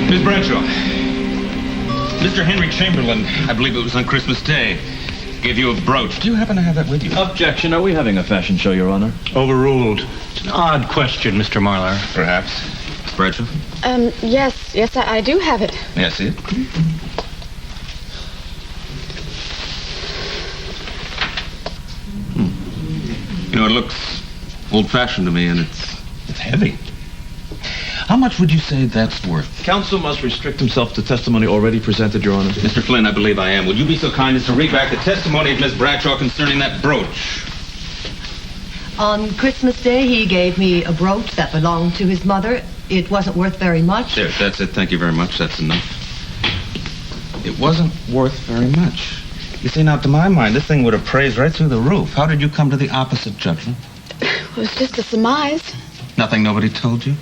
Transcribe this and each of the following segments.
Miss Bradshaw, Mr. Henry Chamberlain, I believe it was on Christmas Day, gave you a brooch. Do you happen to have that with you? Objection. Are we having a fashion show, Your Honor? Overruled. It's an odd question, Mr. Marlar. Perhaps. Miss Bradshaw? Yes, I do have it. May I see it? You know, it looks old-fashioned to me, and it's heavy. How much would you say that's worth? Counsel must restrict himself to testimony already presented, Your Honor. Mr. Flynn, I believe I am. Would you be so kind as to read back the testimony of Miss Bradshaw concerning that brooch? On Christmas Day, he gave me a brooch that belonged to his mother. It wasn't worth very much. There, that's it. Thank you very much. That's enough. It wasn't worth very much. You see, now, to my mind, this thing would have praised right through the roof. How did you come to the opposite judgment? It was just a surmise. Nothing nobody told you?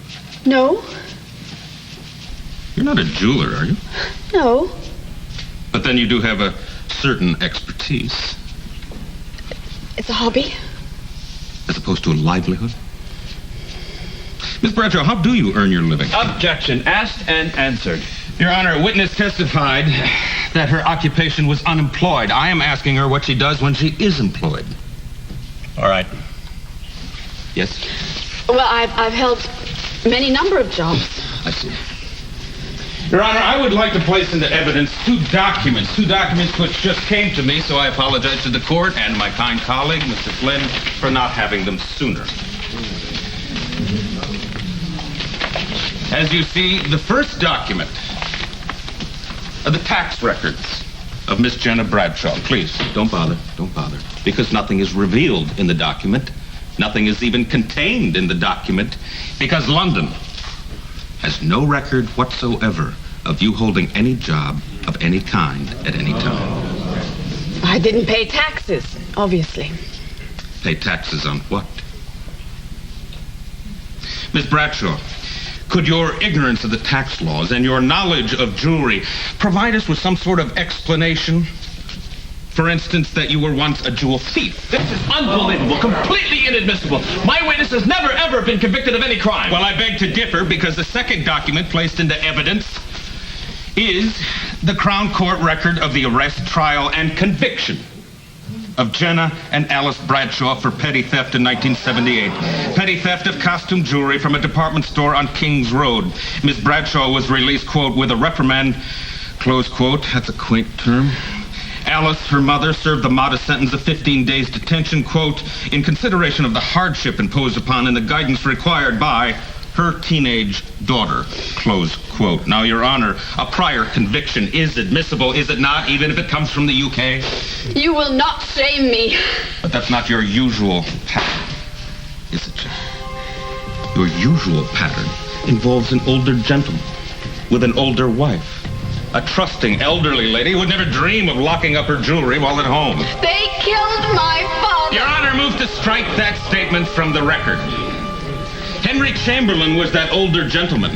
No. You're not a jeweler, are you? No. But then you do have a certain expertise. It's a hobby. As opposed to a livelihood? Miss Bradshaw, how do you earn your living? Objection. Asked and answered. Your Honor, a witness testified that her occupation was unemployed. I am asking her what she does when she is employed. All right. Yes? Well, I've held many number of jobs. I see. Your Honor, I would like to place into evidence two documents which just came to me, so I apologize to the court and my kind colleague, Mr. Flynn, for not having them sooner. As you see, the first document are the tax records of Miss Jenna Bradshaw. Please, don't bother. Because nothing is revealed in the document. Nothing is even contained in the document, because London has no record whatsoever of you holding any job of any kind at any time. I didn't pay taxes, obviously. Pay taxes on what? Miss Bradshaw, could your ignorance of the tax laws and your knowledge of jewelry provide us with some sort of explanation? For instance, that you were once a jewel thief. This is unbelievable, completely inadmissible. My witness has never, ever been convicted of any crime. Well, I beg to differ, because the second document placed into evidence is the Crown Court record of the arrest, trial, and conviction of Jenna and Alice Bradshaw for petty theft in 1978. Petty theft of costume jewelry from a department store on Kings Road. Miss Bradshaw was released, quote, with a reprimand, close quote. That's a quaint term. Alice, her mother, served the modest sentence of 15 days detention, quote, in consideration of the hardship imposed upon and the guidance required by her teenage daughter, close quote. Now, Your Honor, a prior conviction is admissible, is it not, even if it comes from the UK? You will not shame me. But that's not your usual pattern, is it, Jack? Your usual pattern involves an older gentleman with an older wife. A trusting elderly lady who would never dream of locking up her jewelry while at home. They killed my father. Your Honor, move to strike that statement from the record. Henry Chamberlain was that older gentleman.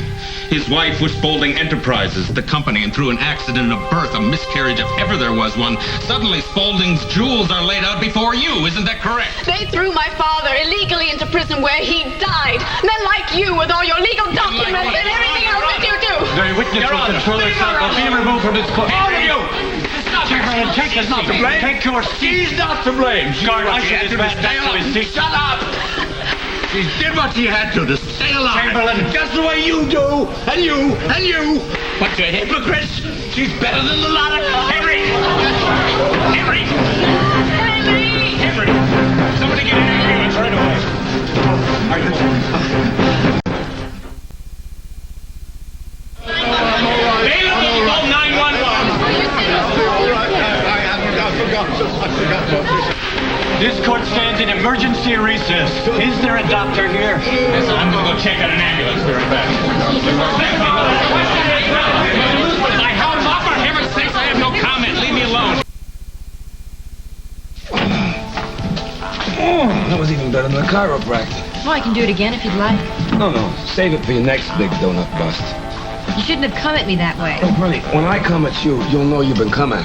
His wife was Spaulding Enterprises, the company, and through an accident of birth, a miscarriage if ever there was one, suddenly Spaulding's jewels are laid out before you. Isn't that correct? They threw my father illegally into prison where he died. Men like you with all your legal documents and everything else that you do. The witness will control herself. Will be removed from this court. All of you! Take is not to blame. Take your seat. He's not to blame. Guard, I should his man back to his seat. Shut up! She did what she had to stay alive. Chamberlain. Just the way you do. And you. And you. But you're hypocrites. She's better than the lot of... Henry! Henry! Henry! Somebody get an ambulance right away. Call 911. This court stands in emergency recess. Is there a doctor here? Yes, I'm going to go check on an ambulance. Be right back. My helm's off, for heaven's sakes. I have no comment. Leave me alone. Oh, that was even better than the chiropractor. Well, I can do it again if you'd like. No. Save it for your next big donut bust. You shouldn't have come at me that way. Oh, honey, when I come at you, you'll know you've been coming.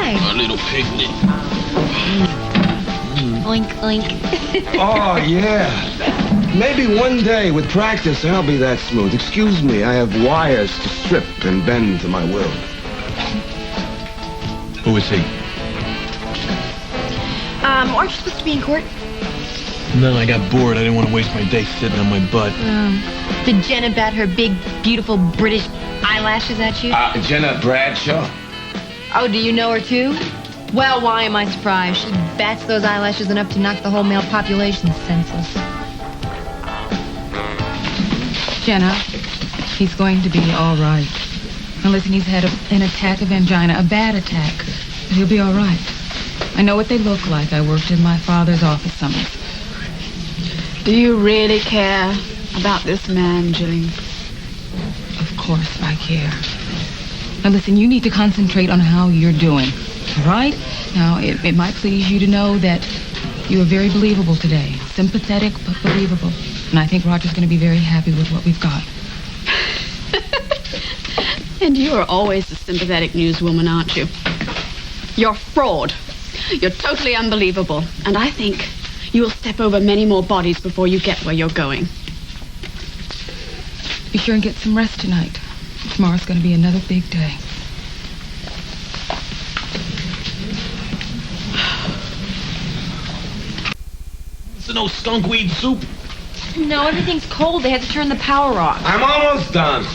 Hi. Our little picnic. Oink, oink. Oh, yeah. Maybe one day, with practice, I'll be that smooth. Excuse me, I have wires to strip and bend to my will. Who is he? Aren't you supposed to be in court? No, I got bored. I didn't want to waste my day sitting on my butt. Did Jenna bat her big, beautiful British eyelashes at you? Jenna Bradshaw. Oh, do you know her too? Well, why am I surprised? She bats those eyelashes enough to knock the whole male population senseless. Jenna, he's going to be all right. Now listen, he's had an attack of angina, a bad attack, but he'll be all right. I know what they look like. I worked in my father's office summers. Do you really care about this man, Jillian? Of course I care. Now listen, you need to concentrate on how you're doing, all right? Now, it might please you to know that you were very believable today. Sympathetic, but believable. And I think Roger's going to be very happy with what we've got. And you are always the sympathetic newswoman, aren't you? You're a fraud. You're totally unbelievable. And I think you will step over many more bodies before you get where you're going. Be sure and get some rest tonight. Tomorrow's going to be another big day. It's no skunkweed soup. No, everything's cold. They had to turn the power off. I'm almost done.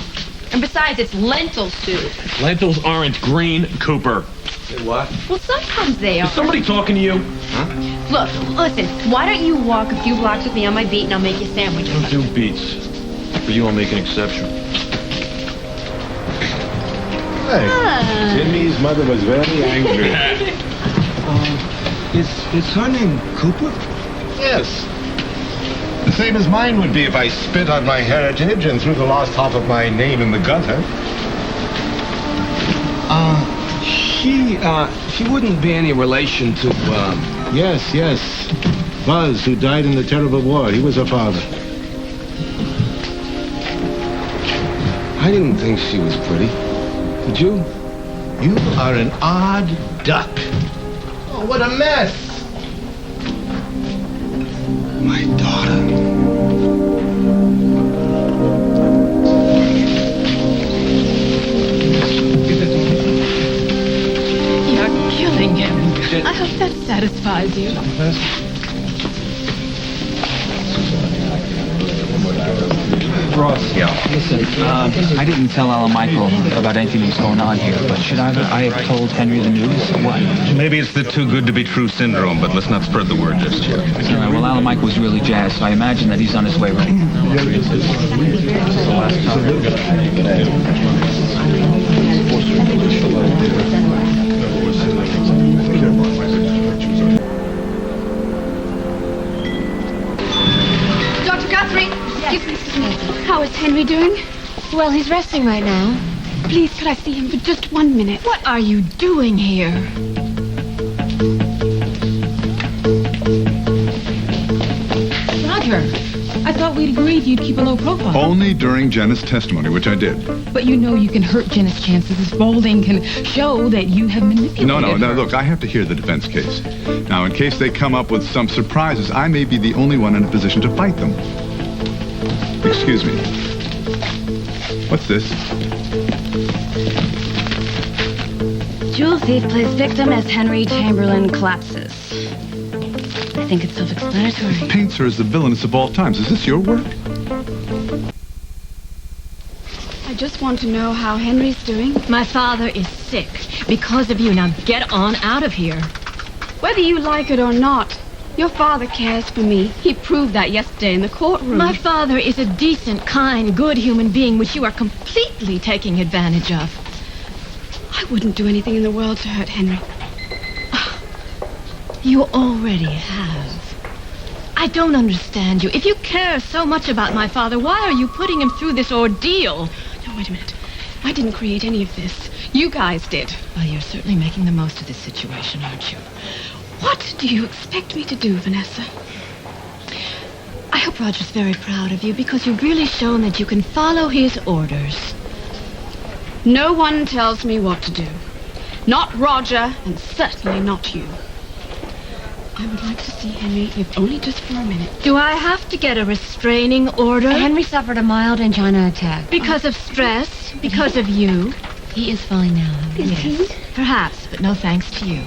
And besides, it's lentil soup. Lentils aren't green, Cooper. Say what? Well, sometimes they are. Is somebody talking to you? Look, listen, why don't you walk a few blocks with me on my beat and I'll make you sandwiches. Don't do beats. For you, I'll make an exception. Hey, Jimmy's mother was very angry. Is her name Cooper? Yes. The same as mine would be if I spit on my heritage and threw the lost half of my name in the gutter. She wouldn't be any relation to, Yes. Buzz, who died in the terrible war. He was her father. I didn't think she was pretty. Did you? You are an odd duck. Oh, what a mess. My daughter. You're killing him. I hope that satisfies you. Ross, listen, I didn't tell Alan Michael about anything that's going on here, but should I have told Henry the news or what? Maybe it's the too good to be true syndrome, but let's not spread the word just yet. All right, well, Alan Michael was really jazzed, so I imagine that he's on his way right now. Dr. Guthrie, How is Henry doing? Well, he's resting right now. Please, could I see him for just 1 minute? What are you doing here? Roger, I thought we'd agreed you'd keep a low profile. Only during Jenna's testimony, which I did. But you know you can hurt Jenna's chances. This balding can show that you have manipulated No, her. look, I have to hear the defense case. Now, in case they come up with some surprises, I may be the only one in a position to fight them. Excuse me. What's this? Jewel thief plays victim as Henry Chamberlain collapses. I think it's self-explanatory. Paints her as the villainess of all times. Is this your work? I just want to know how Henry's doing. My father is sick because of you. Now get on out of here. Whether you like it or not, your father cares for me. He proved that yesterday in the courtroom. My father is a decent, kind, good human being, which you are completely taking advantage of. I wouldn't do anything in the world to hurt Henry. You already have. I don't understand you. If you care so much about my father, why are you putting him through this ordeal? No, wait a minute. I didn't create any of this. You guys did. Well, you're certainly making the most of this situation, aren't you? What do you expect me to do, Vanessa? I hope Roger's very proud of you because you've really shown that you can follow his orders. No one tells me what to do. Not Roger, and certainly not you. I would like to see Henry, if only just for a minute. Do I have to get a restraining order? Henry suffered a mild angina attack. Because of stress? Because of you? He is fine now. Yes, perhaps, but no thanks to you.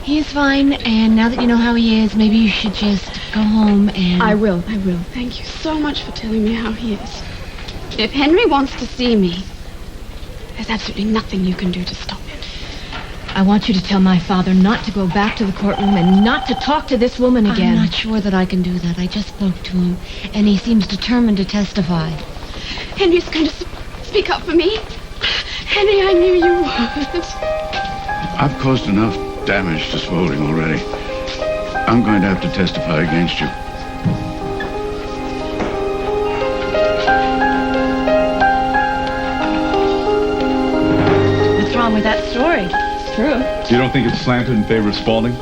He is fine, and now that you know how he is, maybe you should just go home and... I will. Thank you so much for telling me how he is. If Henry wants to see me, there's absolutely nothing you can do to stop it. I want you to tell my father not to go back to the courtroom and not to talk to this woman again. I'm not sure that I can do that. I just spoke to him, and he seems determined to testify. Henry's going to speak up for me. Henry, I knew you would. I've caused enough damage to Spaulding already. I'm going to have to testify against you. What's wrong with that story? True. You don't think it's slanted in favor of Spaulding?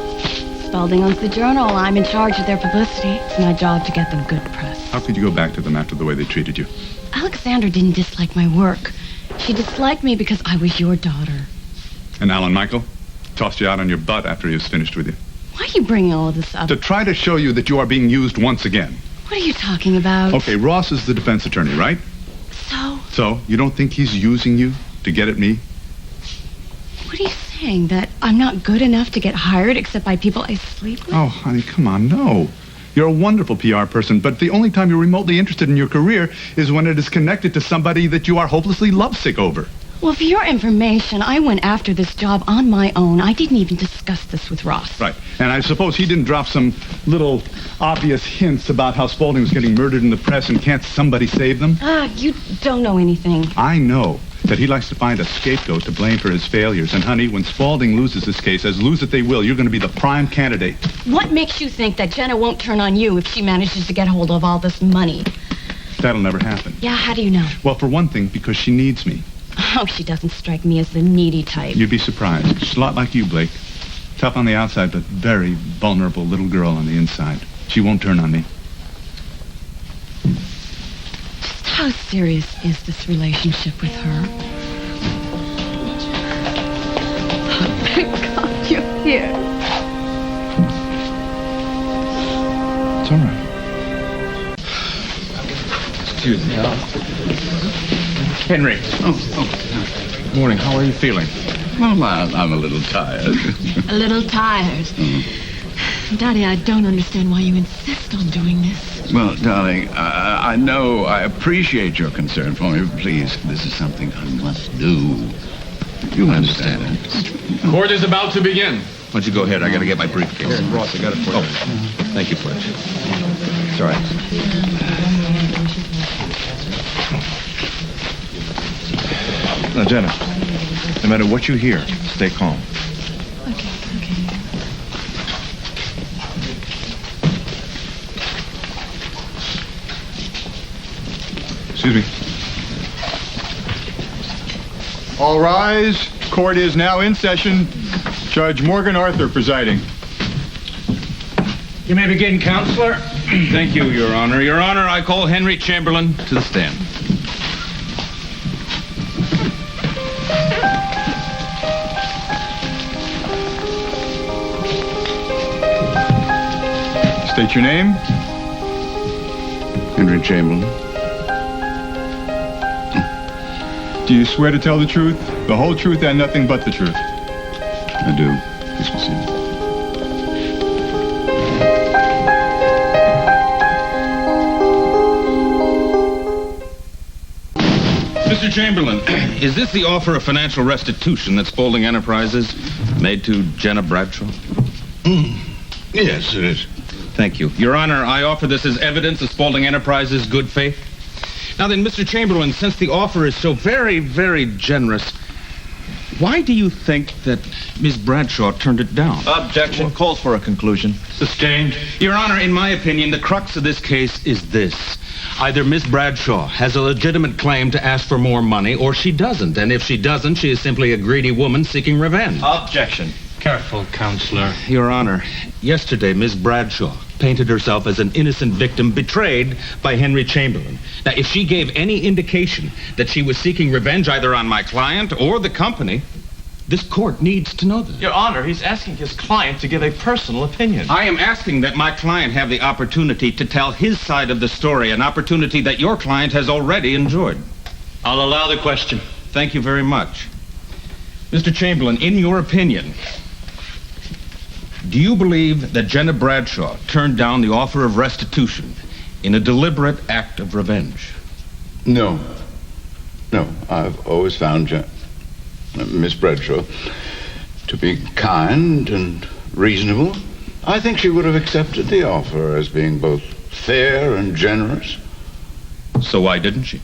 Spaulding owns the Journal. I'm in charge of their publicity. It's my job to get them good press. How could you go back to them after the way they treated you? Alexandra didn't dislike my work. She disliked me because I was your daughter. And Alan Michael tossed you out on your butt after he was finished with you. Why are you bringing all of this up? To try to show you that you are being used once again. What are you talking about? Okay, Ross is the defense attorney, right? So, you don't think he's using you to get at me? What are you saying? That I'm not good enough to get hired except by people I sleep with? Oh, honey, come on, no. You're a wonderful PR person, but the only time you're remotely interested in your career is when it is connected to somebody that you are hopelessly lovesick over. Well, for your information, I went after this job on my own. I didn't even discuss this with Ross. Right. And I suppose he didn't drop some little obvious hints about how Spaulding was getting murdered in the press, and can't somebody save them? You don't know anything. I know that he likes to find a scapegoat to blame for his failures. And, honey, when Spaulding loses this case, as lose it they will, you're going to be the prime candidate. What makes you think that Jenna won't turn on you if she manages to get hold of all this money? That'll never happen. Yeah, how do you know? Well, for one thing, because she needs me. Oh, she doesn't strike me as the needy type. You'd be surprised. She's a lot like you, Blake. Tough on the outside, but very vulnerable little girl on the inside. She won't turn on me. Just how serious is this relationship with her? Oh, thank God you're here. It's all right. Excuse me. Henry. Oh. Morning. How are you feeling? Well, I'm a little tired. A little tired. Daddy, I don't understand why you insist on doing this. Well, darling, I know I appreciate your concern for me. Please, this is something I must do. You understand it. Court is about to begin. Why don't you go ahead? I got to get my briefcase. Here, Ross, I got it for you. Thank you, Fletch. It's all right. Now, Jenna, no matter what you hear, stay calm. Okay. Excuse me. All rise. Court is now in session. Judge Morgan Arthur presiding. You may begin, Counselor. Thank you, Your Honor. Your Honor, I call Henry Chamberlain to the stand. State your name. Henry Chamberlain. Do you swear to tell the truth, the whole truth, and nothing but the truth? I do. Please proceed. Mr. Chamberlain, is this the offer of financial restitution that Spaulding Enterprises made to Jenna Bradshaw? Yes, it is. Thank you. Your Honor, I offer this as evidence of Spaulding Enterprises' good faith. Now then, Mr. Chamberlain, since the offer is so very, very generous, why do you think that Miss Bradshaw turned it down? Objection. Calls for a conclusion. Sustained. Your Honor, in my opinion, the crux of this case is this. Either Miss Bradshaw has a legitimate claim to ask for more money, or she doesn't. And if she doesn't, she is simply a greedy woman seeking revenge. Objection. Careful, Counselor. Your Honor, yesterday Miss Bradshaw painted herself as an innocent victim betrayed by Henry Chamberlain. Now, if she gave any indication that she was seeking revenge either on my client or the company, This court needs to know this. Your Honor, he's asking his client to give a personal opinion. I am asking that my client have the opportunity to tell his side of the story, an opportunity that your client has already enjoyed. I'll allow the question. Thank you very much. Mr. Chamberlain, in your opinion, do you believe that Jenna Bradshaw turned down the offer of restitution in a deliberate act of revenge? No. No, I've always found Miss Bradshaw to be kind and reasonable. I think she would have accepted the offer as being both fair and generous. So why didn't she?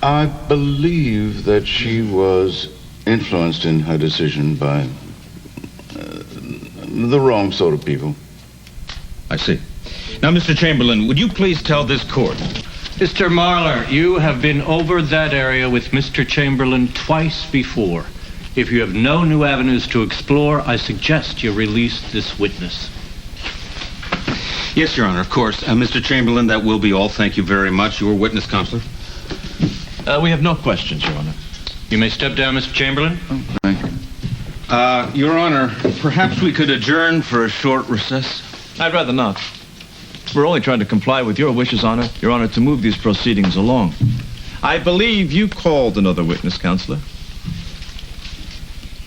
I believe that she was influenced in her decision by the wrong sort of people. I see. Now, Mr. Chamberlain, would you please tell this court... Mr. Marler, you have been over that area with Mr. Chamberlain twice before. If you have no new avenues to explore, I suggest you release this witness. Yes, Your Honor, of course. Mr. Chamberlain, that will be all. Thank you very much. Your witness, Counselor. We have no questions, Your Honor. You may step down, Mr. Chamberlain. Oh, thank you. Your Honor, perhaps we could adjourn for a short recess? I'd rather not. We're only trying to comply with your wishes, Your Honor, to move these proceedings along. I believe you called another witness, Counselor.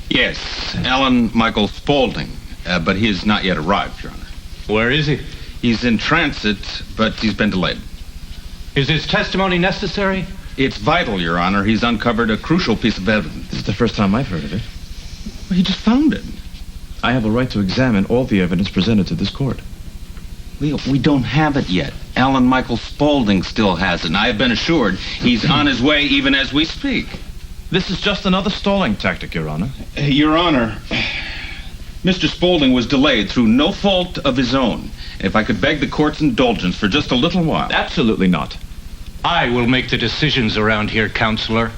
Yes, Alan Michael Spaulding, but he has not yet arrived, Your Honor. Where is he? He's in transit, but he's been delayed. Is his testimony necessary? It's vital, Your Honor. He's uncovered a crucial piece of evidence. This is the first time I've heard of it. Well, he just found it. I have a right to examine all the evidence presented to this court. We don't have it yet. Alan Michael Spaulding still has it, and I have been assured he's on his way even as we speak. This is just another stalling tactic, Your Honor. Your Honor, Mr. Spaulding was delayed through no fault of his own. If I could beg the court's indulgence for just a little while. Absolutely not. I will make the decisions around here, Counselor.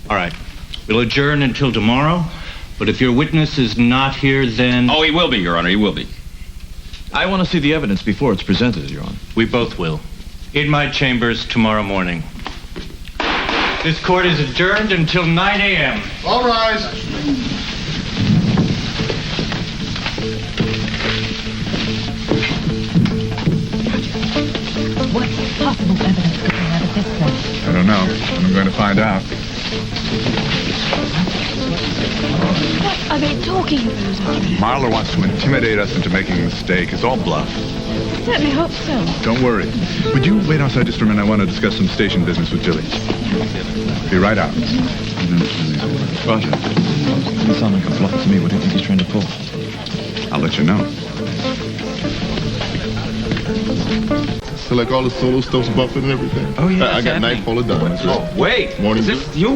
All right. We'll adjourn until tomorrow, but if your witness is not here, then... Oh, he will be, Your Honor, he will be. I want to see the evidence before it's presented, Your Honor. We both will. In my chambers tomorrow morning. This court is adjourned until 9 a.m. All rise. What possible evidence could come out of this then? I don't know. I'm going to find out. What are they talking about? Marler wants to intimidate us into making a mistake. It's all bluff. Certainly hope so. Don't worry. Would you wait outside just for a minute? I want to discuss some station business with Jilly. Be right out. Roger. Doesn't sound like a bluff to me. What do you think he's trying to pull? I'll let you know. So like all the solo stuff's buffered and everything? Oh, yeah. I got Nightfall of Diamonds. Oh, wait. Morning Is this you?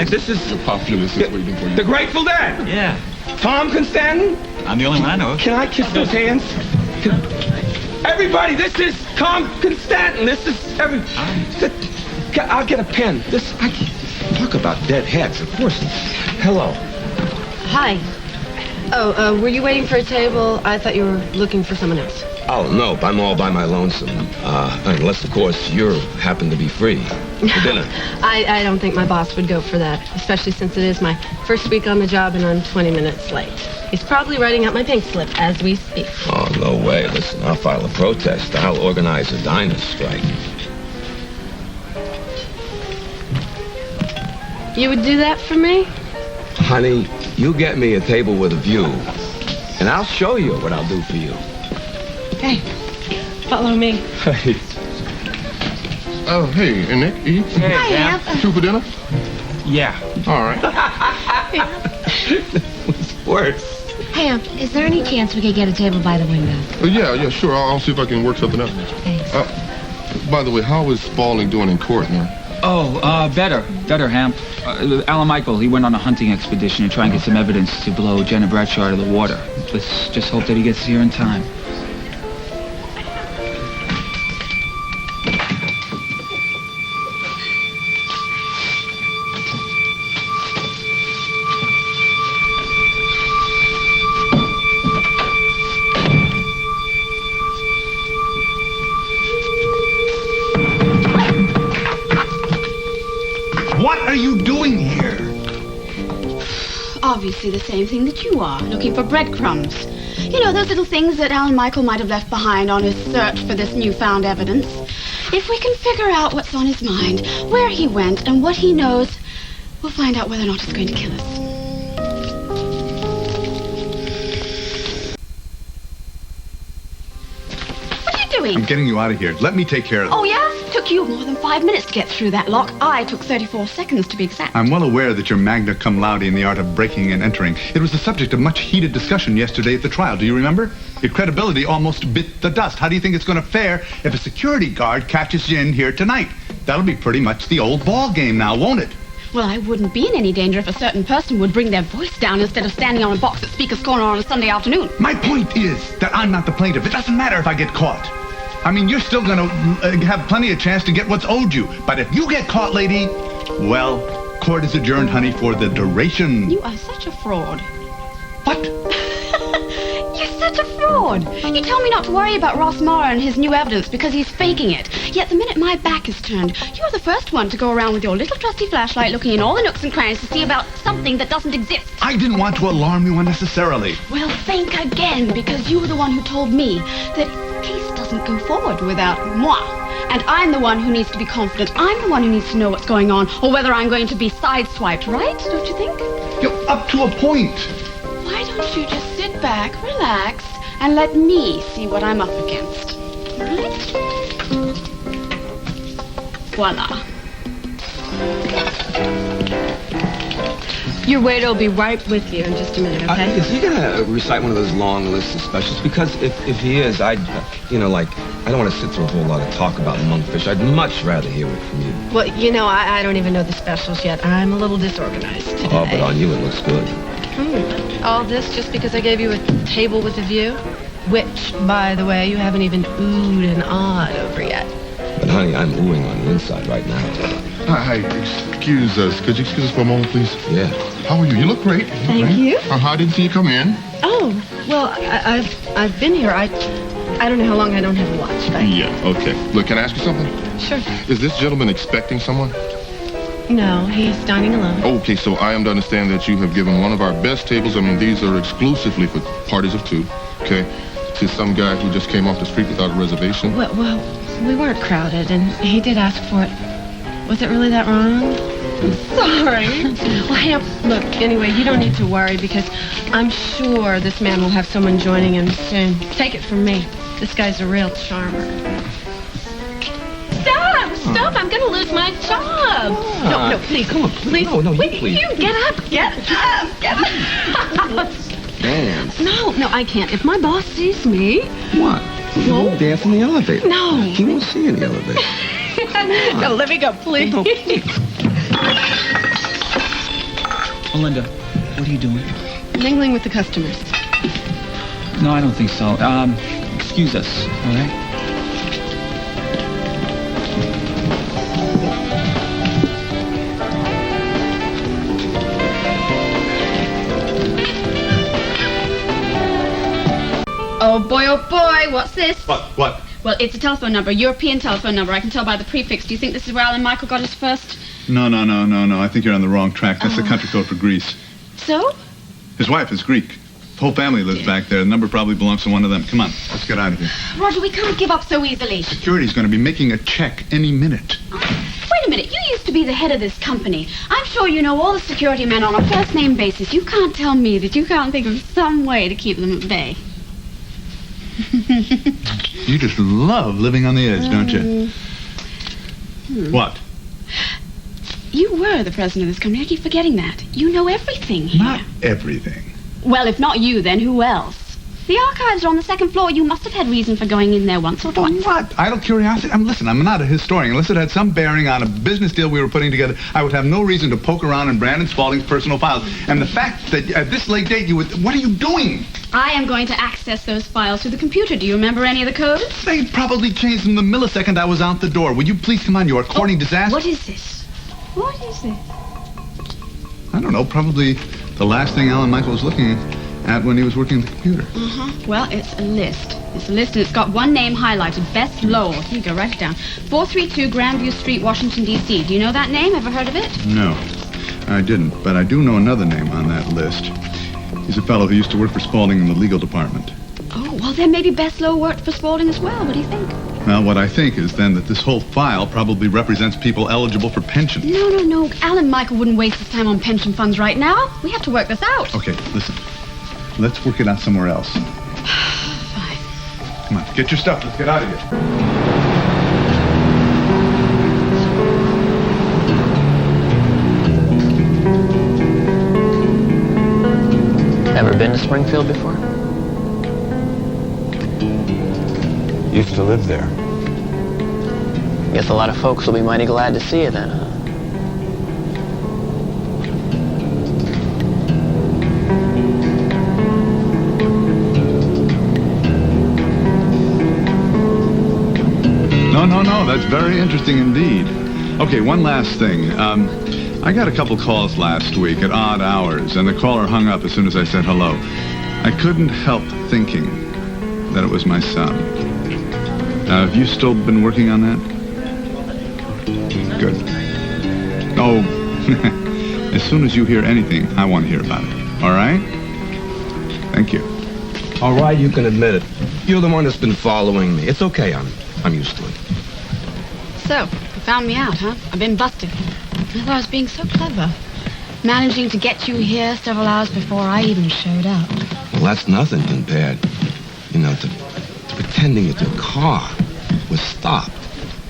This is... The populist is waiting for you. The Grateful Dead. Yeah. Tom Constantin? I'm the only one I know of. Can I kiss those hands? Everybody, this is Tom Constantin. This is I'll get a pen. Talk about dead heads, of course. Hello. Hi. Oh, were you waiting for a table? I thought you were looking for someone else. Oh, no, I'm all by my lonesome. Unless, of course, you happen to be free for dinner. I don't think my boss would go for that, especially since it is my first week on the job and I'm 20 minutes late. He's probably writing out my pink slip as we speak. Oh, no way. Listen, I'll file a protest. I'll organize a diners strike. You would do that for me? Honey, you get me a table with a view, and I'll show you what I'll do for you. Hey, follow me. Hey. Oh, hey, and Nick, eat? Hey, Amp. Two for dinner? Yeah. All right. What's worse? Hey, is there any chance we could get a table by the window? Yeah, sure. I'll see if I can work something out. Thanks. By the way, how is Spaulding doing in court now? Oh, better, Hamp. Alan Michael, he went on a hunting expedition to try and get some evidence to blow Jenna Bradshaw out of the water. Let's just hope that he gets here in time. What are you doing here? obviously the same thing that you are, looking for breadcrumbs. You know, those little things that Alan Michael might have left behind on his search for this newfound evidence. If we can figure out what's on his mind, where he went, and what he knows, we'll find out whether or not it's going to kill us. What are you doing? I'm getting you out of here. Let me take care of this. Oh, yeah? Took you more than 5 minutes to get through that lock. I took 34 seconds to be exact. I'm well aware that you're magna cum laude in the art of breaking and entering. It was the subject of much heated discussion yesterday at the trial. Do you remember? Your credibility almost bit the dust. How do you think it's going to fare if a security guard catches you in here tonight? That'll be pretty much the old ball game now, won't it? Well, I wouldn't be in any danger if a certain person would bring their voice down instead of standing on a box at Speaker's Corner on a Sunday afternoon. My point is that I'm not the plaintiff. It doesn't matter if I get caught. I mean, you're still going to have plenty of chance to get what's owed you. But if you get caught, lady, well, court is adjourned, honey, for the duration. You are such a fraud. What? You're such a fraud. You told me not to worry about Ross Mara and his new evidence because he's faking it. Yet the minute my back is turned, you're the first one to go around with your little trusty flashlight looking in all the nooks and crannies to see about something that doesn't exist. I didn't want to alarm you unnecessarily. Well, think again, because you were the one who told me that case doesn't go forward without moi. And I'm the one who needs to be confident. I'm the one who needs to know what's going on, or whether I'm going to be sideswiped, right? Don't you think? You're up to a point. Why don't you just sit back, relax, and let me see what I'm up against? Right? Voila. Your waiter will be right with you in just a minute, okay? Is he gonna recite one of those long lists of specials? Because if he is, I don't want to sit through a whole lot of talk about monkfish. I'd much rather hear it from you. Well, you know, I don't even know the specials yet. I'm a little disorganized today. Oh, but on you it looks good. All this just because I gave you a table with a view? Which, by the way, you haven't even oohed and awed over yet. But honey, I'm oohing on the inside right now. Hi, excuse us. Could you excuse us for a moment, please? Yeah. How are you? You look great. Thank you. I didn't see you come in. Oh, well, I've been here. I don't know how long I don't have a watch. Yeah, okay. Look, can I ask you something? Sure. Is this gentleman expecting someone? No, he's dining alone. Okay, so I am to understand that you have given one of our best tables. I mean, these are exclusively for parties of two, okay, to some guy who just came off the street without a reservation. Well, we weren't crowded, and he did ask for it. Was it really that wrong? I'm sorry. Well, Hamp, look, anyway, you don't need to worry because I'm sure this man will have someone joining him soon. Take it from me. This guy's a real charmer. Stop! I'm going to lose my job. No, please. Come on, please. No, Wait, please. You get up. Dance. No, I can't. If my boss sees me... What? No. We'll dance in the elevator. No. He won't see you in the elevator. No, let me go, please. No. Melinda, what are you doing? Mingling with the customers. No, I don't think so. Excuse us, all right? Oh boy, what's this? What? Well, it's a telephone number, European telephone number. I can tell by the prefix. Do you think this is where Alan Michael got his first? No. I think you're on the wrong track. That's the country code for Greece. So? His wife is Greek. Whole family lives back there. The number probably belongs to one of them. Come on, let's get out of here. Roger, we can't give up so easily. Security's going to be making a check any minute. Wait a minute. You used to be the head of this company. I'm sure you know all the security men on a first-name basis. You can't tell me that you can't think of some way to keep them at bay. You just love living on the edge, don't you? What? You were the president of this company. I keep forgetting that. You know everything here. Not everything. Well, if not you, then who else? The archives are on the second floor. You must have had reason for going in there once or twice. What? Idle curiosity? Listen, I'm not a historian. Unless it had some bearing on a business deal we were putting together, I would have no reason to poke around in Brandon Spaulding's personal files. And the fact that at this late date you would... What are you doing? I am going to access those files through the computer. Do you remember any of the codes? They probably changed them the millisecond I was out the door. Will you please come on? You're courting disaster. What is this? What is this? I don't know. Probably the last thing Alan Michael was looking at when he was working the computer. Well, it's a list. It's a list, and it's got one name highlighted, Beth Lowell. Here you go, write it down. 432 Grandview Street, Washington, D.C. Do you know that name? Ever heard of it? No. I didn't, but I do know another name on that list. He's a fellow who used to work for Spaulding in the legal department. Oh, well, then maybe Beslow worked for Spaulding as well. What do you think? Well, what I think is then that this whole file probably represents people eligible for pension. No. Alan Michael wouldn't waste his time on pension funds right now. We have to work this out. Okay, listen. Let's work it out somewhere else. Fine. Come on, get your stuff. Let's get out of here. Ever been to Springfield before? Used to live there. Guess a lot of folks will be mighty glad to see you then, huh? No, that's very interesting indeed. Okay, one last thing. I got a couple calls last week at odd hours, and the caller hung up as soon as I said hello. I couldn't help thinking that it was my son. Have you still been working on that? Good. Oh, as soon as you hear anything, I want to hear about it. All right? Thank you. All right, you can admit it. You're the one that's been following me. It's okay, I'm used to it. So, you found me out, huh? I've been busted. I thought I was being so clever. Managing to get you here several hours before I even showed up. Well, that's nothing compared, to pretending that your car was stopped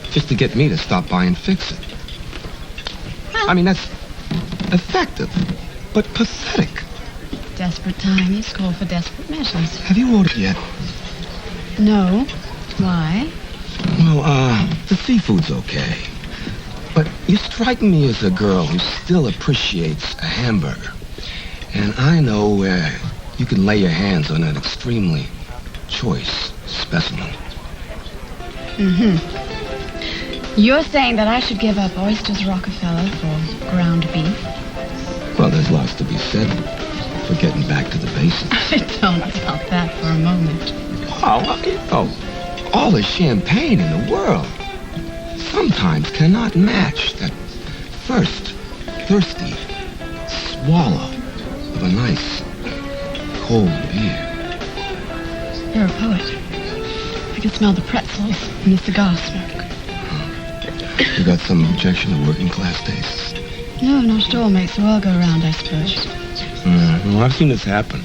just to get me to stop by and fix it. Well, I mean, that's effective, but pathetic. Desperate times call for desperate measures. Have you ordered yet? No. Why? Well, the seafood's okay. But you strike me as a girl who still appreciates a hamburger. And I know where you can lay your hands on an extremely choice specimen. You're saying that I should give up Oysters Rockefeller for ground beef? Well, there's lots to be said for getting back to the basics. Don't doubt that for a moment. All the champagne in the world sometimes cannot match that first thirsty swallow of a nice cold beer. You're a poet. I can smell the pretzels and the cigar smoke. You got some objection to working class tastes? No, not at all. Makes the world go round, I suppose. Well, I've seen this happen.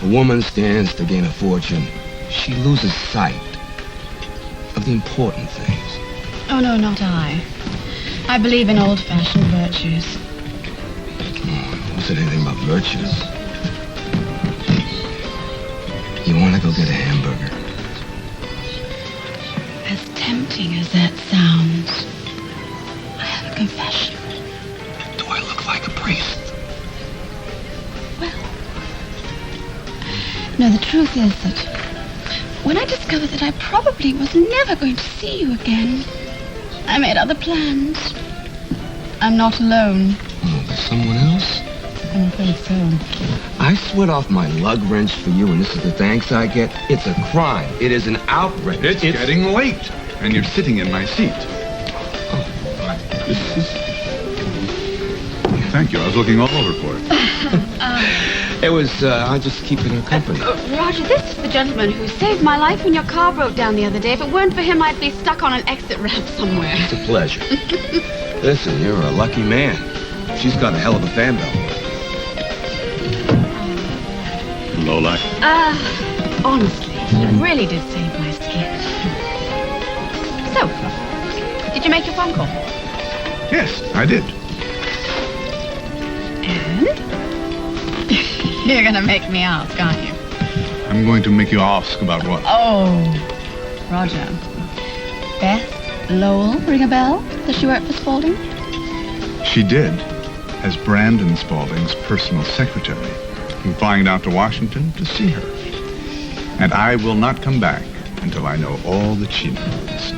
A woman stands to gain a fortune. She loses sight of the important things. Oh, no, not I. I believe in old-fashioned virtues. Who said anything about virtues? You want to go get a hamburger? As tempting as that sounds, I have a confession. Do I look like a priest? Well, no, the truth is that when I discovered that I probably was never going to see you again, I made other plans. I'm not alone. Oh, there's someone else? I'm afraid so. I sweat off my lug wrench for you, and this is the thanks I get? It's a crime. It is an outrage. It's getting late, and you're sitting in my seat. Thank you. I was looking all over for it. It was, I just keep it in company. Roger, this is the gentleman who saved my life when your car broke down the other day. If it weren't for him, I'd be stuck on an exit ramp somewhere. It's a pleasure. Listen, you're a lucky man. She's got a hell of a fan belt. Lowlife. Honestly, it really did save my skin. So, did you make your phone call? Yes, I did. And? You're gonna make me ask, aren't you? I'm going to make you ask about what? Oh, Roger. Beth Lowell ring a bell? Does she work for Spaulding? She did, as Brandon Spaulding's personal secretary. I'm flying down to Washington to see her. And I will not come back until I know all that she knows.